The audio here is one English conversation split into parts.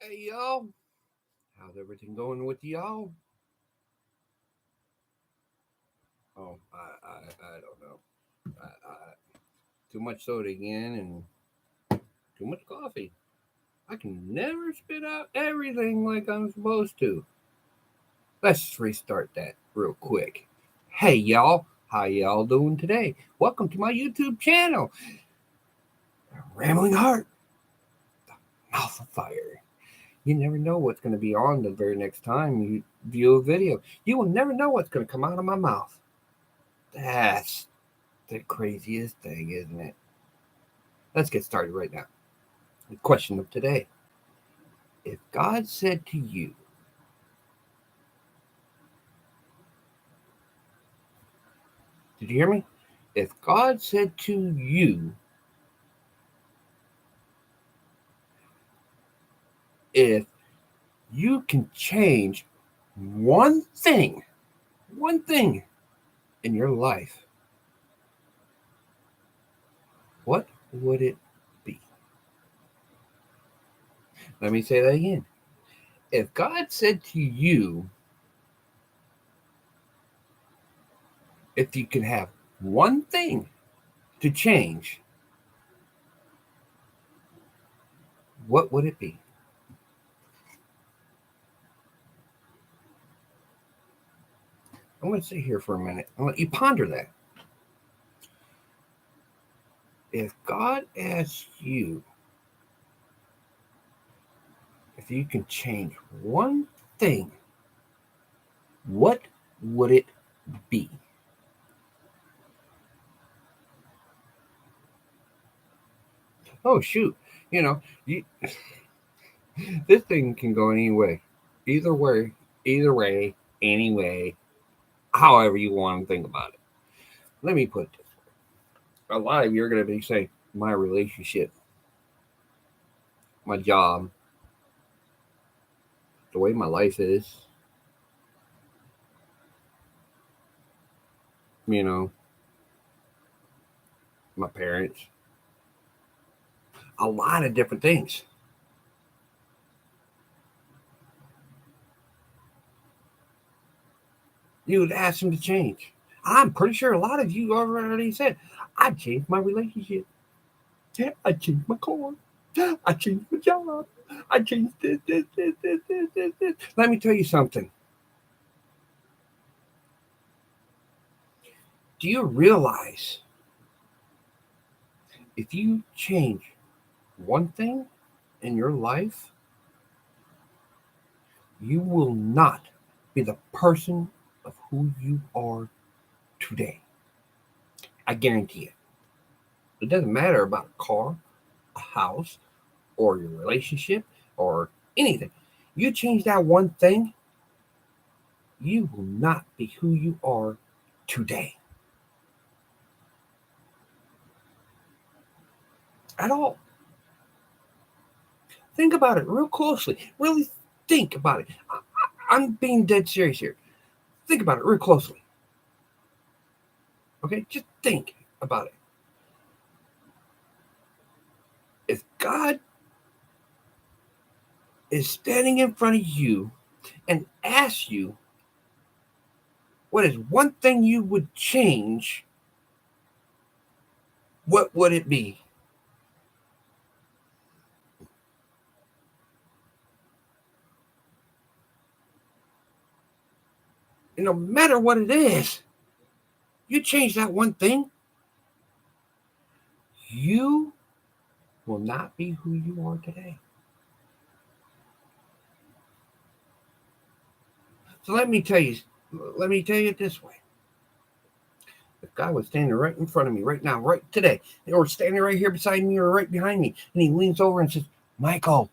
Hey y'all, how's everything going with y'all? I don't know. Too much soda again and too much coffee. I can never spit out everything like I'm supposed to. Let's just restart that real quick. Hey y'all, how y'all doing today? Welcome to my YouTube channel, Rambling Heart, Mouth of Fire. You never know what's going to be on the very next time you view a video. You will never know what's going to come out of my mouth. That's the craziest thing, isn't it? Let's get started right now. The question of today: if God said to you, did you hear me? If God said to you, if you can change one thing in your life, what would it be? Let me say that again. If God said to you, if you could have one thing to change, what would it be? I'm going to sit here for a minute. I'll let you ponder that. If God asks you if you can change one thing, what would it be? Oh shoot, you know, you, this thing can go any way, either way, either way, anyway, however you want to think about it. Let me put it this way: a lot of you are going to be saying, my relationship, my job, the way my life is, you know, my parents, a lot of different things. You would ask them to change. I'm pretty sure a lot of you already said, I changed my relationship. Yeah, I changed my car. I changed my job. I changed this. Let me tell you something. Do you realize if you change one thing in your life, you will not be the person of who you are today? I guarantee it. It doesn't matter about a car, a house, or your relationship, or anything. You change that one thing, you will not be who you are today at all. Think about it real closely. Really think about it. I'm being dead serious here. Think about it real closely. Okay? Just think about it. If God is standing in front of you and asks you what is one thing you would change, what would it be? And no matter what it is, you change that one thing, you will not be who you are today. So let me tell you it this way. If God was standing right in front of me right now, right today, or standing right here beside me or right behind me, and he leans over and says, Michael,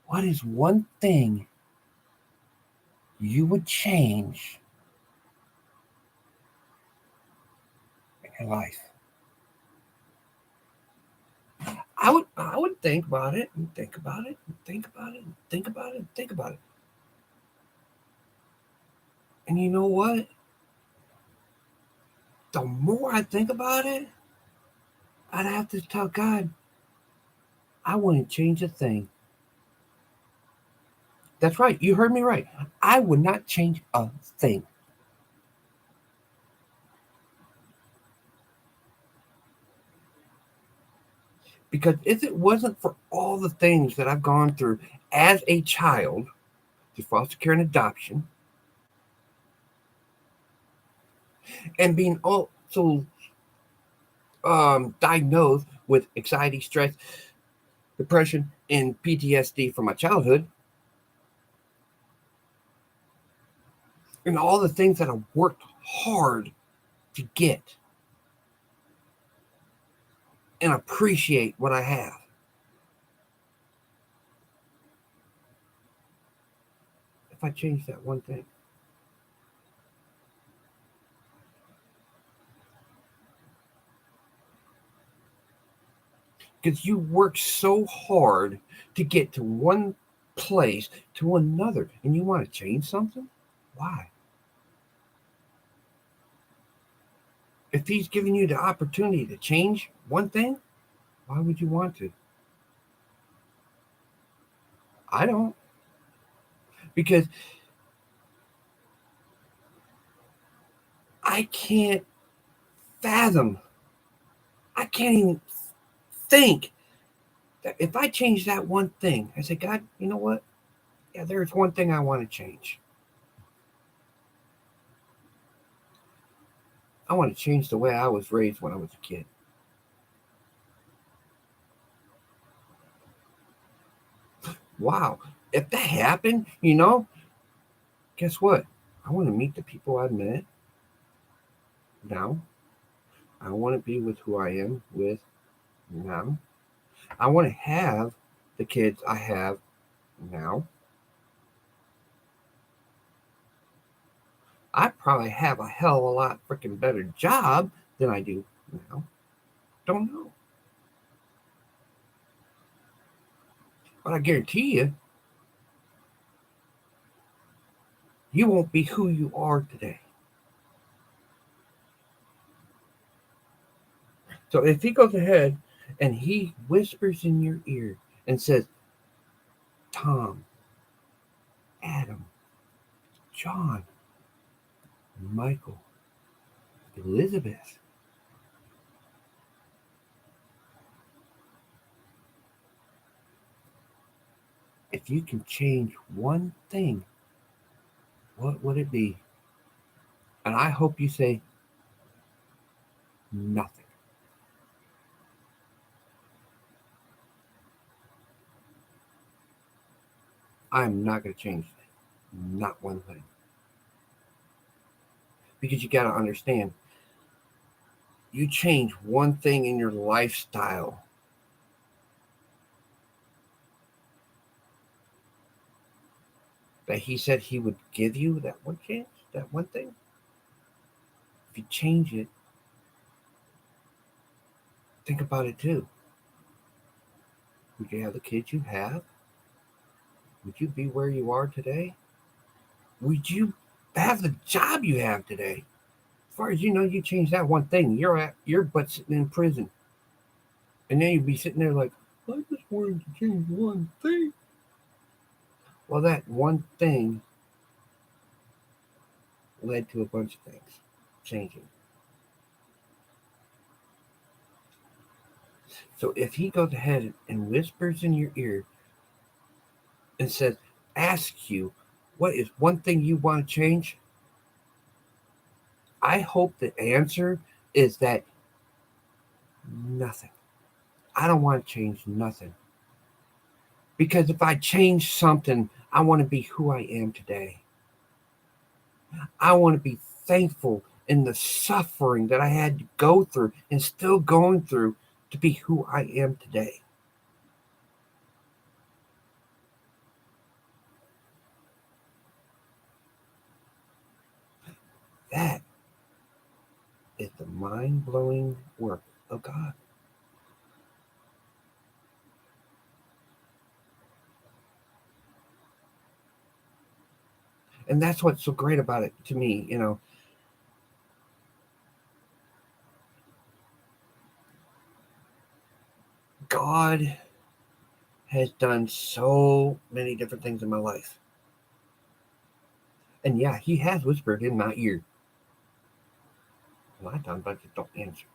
what is one thing you would change in your life? I would think about it and think about it and think about it and think about it and think about it. And you know what? The more I think about it, I'd have to tell God, I wouldn't change a thing. That's right. You heard me right. I would not change a thing. Because if it wasn't for all the things that I've gone through as a child, through foster care and adoption, and being also diagnosed with anxiety, stress, depression, and PTSD from my childhood, and all the things that I've worked hard to get and appreciate what I have. If I change that one thing, because you work so hard to get to one place to another, and you want to change something? Why? If he's giving you the opportunity to change one thing, why would you want to? I don't. Because I can't fathom, I can't even think that if I change that one thing, I say, God, you know what? Yeah, there's one thing I want to change. I want to change the way I was raised when I was a kid. Wow. If that happened, guess what? I want to meet the people I've met now. I want to be with who I am with now. I want to have the kids I have now. I probably have a hell of a lot freaking better job than I do now. Don't know. But I guarantee you, you won't be who you are today. So if he goes ahead and he whispers in your ear and says, Tom, Adam, John, Michael, Elizabeth, if you can change one thing, what would it be? And I hope you say nothing. I'm not going to change that. Not one thing. Because you got to understand, you change one thing in your lifestyle, that he said he would give you, that one chance, that one thing. If you change it, think about it too. Would you have the kids you have? Would you be where you are today? Would you have the job you have today? As far as you know, you change that one thing, you're but sitting in prison. And then you'd be sitting there like, I just wanted to change one thing. Well, that one thing led to a bunch of things changing. So if he goes ahead and whispers in your ear and says, ask you, what is one thing you want to change? I hope the answer is that nothing. I don't want to change nothing. Because if I change something, I want to be who I am today. I want to be thankful in the suffering that I had to go through and still going through to be who I am today. That is the mind blowing work of God. And that's what's so great about it to me. God has done so many different things in my life. And yeah, he has whispered in my ear. A lot of times I just don't answer.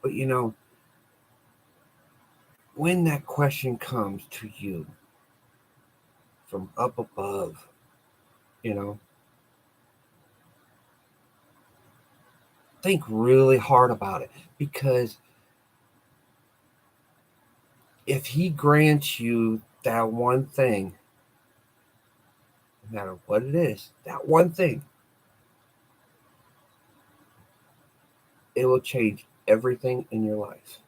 But when that question comes to you from up above, you know, think really hard about it, because if he grants you that one thing, no matter what it is, that one thing, it will change everything in your life.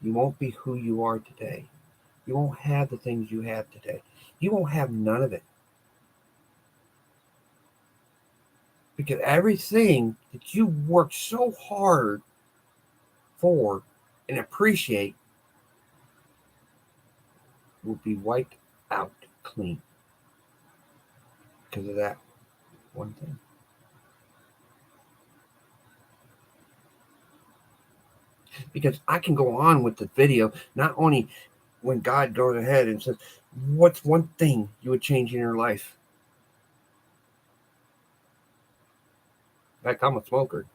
You won't be who you are today. You won't have the things you have today. You won't have none of it. Because everything that you worked so hard for and appreciate will be wiped out clean because of that one thing. Because I can go on with the video, not only when God goes ahead and says, what's one thing you would change in your life? Like, I'm a smoker.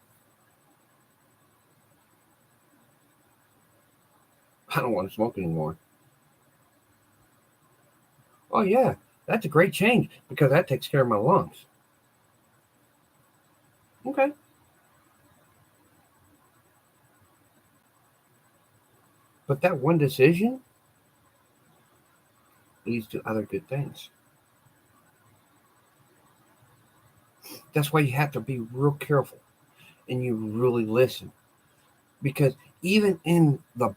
I don't want to smoke anymore. Oh, yeah, that's a great change because that takes care of my lungs. Okay. But that one decision leads to other good things. That's why you have to be real careful and you really listen. Because even in the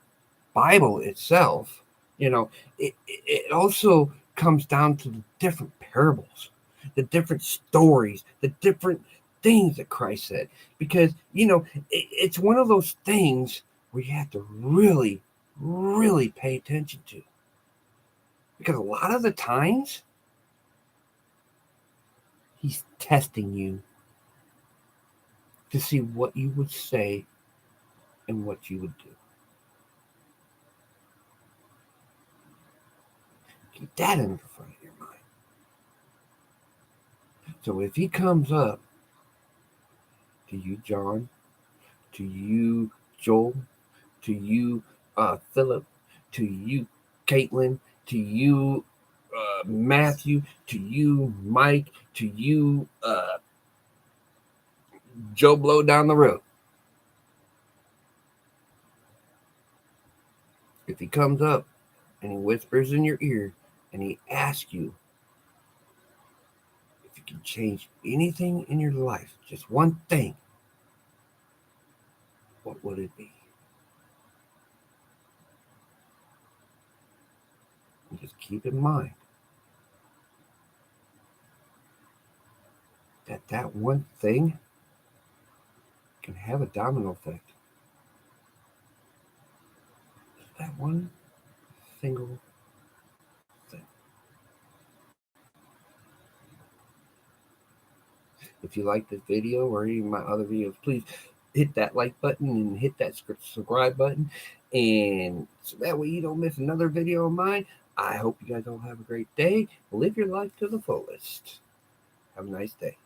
Bible itself, it also comes down to the different parables, the different stories, the different things that Christ said. Because, it's one of those things where you have to really, really pay attention to. Because a lot of the times, he's testing you to see what you would say and what you would do. Keep that in the front of your mind. So if he comes up to you, John, to you, Joel, to you, Philip, to you, Caitlin, to you, Matthew, to you, Mike, to you, Joe Blow down the road. If he comes up and he whispers in your ear and he asks you if you can change anything in your life, just one thing, what would it be? And just keep in mind that that one thing can have a domino effect. That one single thing. If you like this video or any of my other videos, please hit that like button and hit that subscribe button. And so that way you don't miss another video of mine. I hope you guys all have a great day. Live your life to the fullest. Have a nice day.